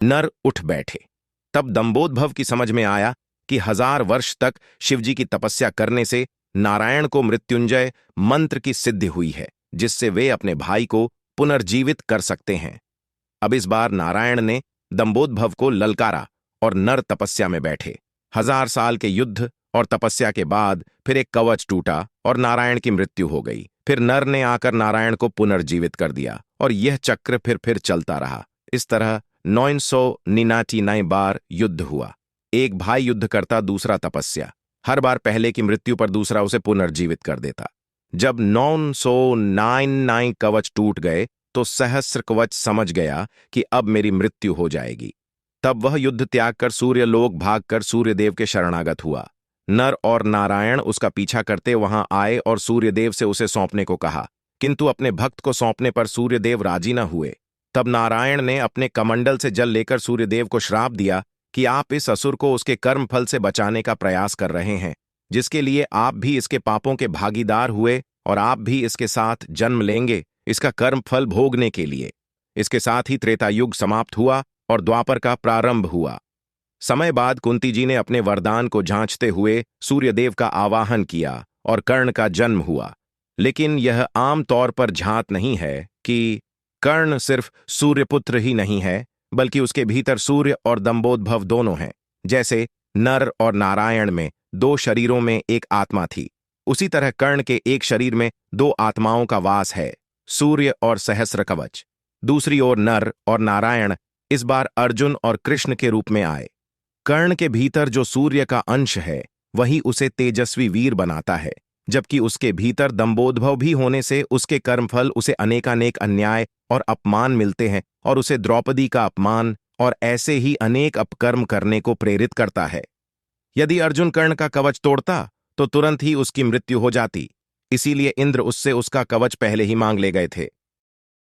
नर उठ बैठे। तब दंभोदभव की समझ में आया कि 1000 वर्ष तक शिवजी की तपस्या करने से नारायण को मृत्युंजय मंत्र की सिद्धि हुई है, जिससे वे अपने भाई को पुनर्जीवित कर सकते हैं। अब इस बार नारायण ने दंभोदभव को ललकारा और नर तपस्या में बैठे। 1000 साल के युद्ध और तपस्या के बाद फिर एक कवच टूटा और नारायण की मृत्यु हो गई। फिर नर ने आकर नारायण को पुनर्जीवित कर दिया और यह चक्र फिर चलता रहा। इस तरह 999 बार युद्ध हुआ। एक भाई युद्ध करता, दूसरा तपस्या। हर बार पहले की मृत्यु पर दूसरा उसे पुनर्जीवित कर देता। जब 999 कवच टूट गए तो सहस्र कवच समझ गया कि अब मेरी मृत्यु हो जाएगी। तब वह युद्ध त्याग कर सूर्यलोक भागकर सूर्यदेव के शरणागत हुआ। नर और नारायण उसका पीछा करते वहां आए और सूर्यदेव से उसे सौंपने को कहा, किंतु अपने भक्त को सौंपने पर सूर्यदेव राजी न हुए। तब नारायण ने अपने कमंडल से जल लेकर सूर्यदेव को श्राप दिया कि आप इस असुर को उसके कर्म फल से बचाने का प्रयास कर रहे हैं, जिसके लिए आप भी इसके पापों के भागीदार हुए और आप भी इसके साथ जन्म लेंगे इसका कर्म फल भोगने के लिए। इसके साथ ही त्रेता युग समाप्त हुआ और द्वापर का प्रारंभ हुआ। समय बाद कुंती जी ने अपने वरदान को जांचते हुए सूर्यदेव का आवाहन किया और कर्ण का जन्म हुआ। लेकिन यह आम तौर पर झांत नहीं है कि कर्ण सिर्फ सूर्यपुत्र ही नहीं है, बल्कि उसके भीतर सूर्य और दंभोदभव दोनों हैं। जैसे नर और नारायण में 2 शरीरों में एक आत्मा थी, उसी तरह कर्ण के एक शरीर में 2 आत्माओं का वास है, सूर्य और सहस्र कवच। दूसरी ओर नर और नारायण इस बार अर्जुन और कृष्ण के रूप में आए। कर्ण के भीतर जो सूर्य का अंश है वही उसे तेजस्वी वीर बनाता है, जबकि उसके भीतर दंभोदभव भी होने से उसके कर्मफल उसे अनेकानेक अन्याय और अपमान मिलते हैं और उसे द्रौपदी का अपमान और ऐसे ही अनेक अपकर्म करने को प्रेरित करता है। यदि अर्जुन कर्ण का कवच तोड़ता तो तुरंत ही उसकी मृत्यु हो जाती, इसीलिए इंद्र उससे उसका कवच पहले ही मांग ले गए थे।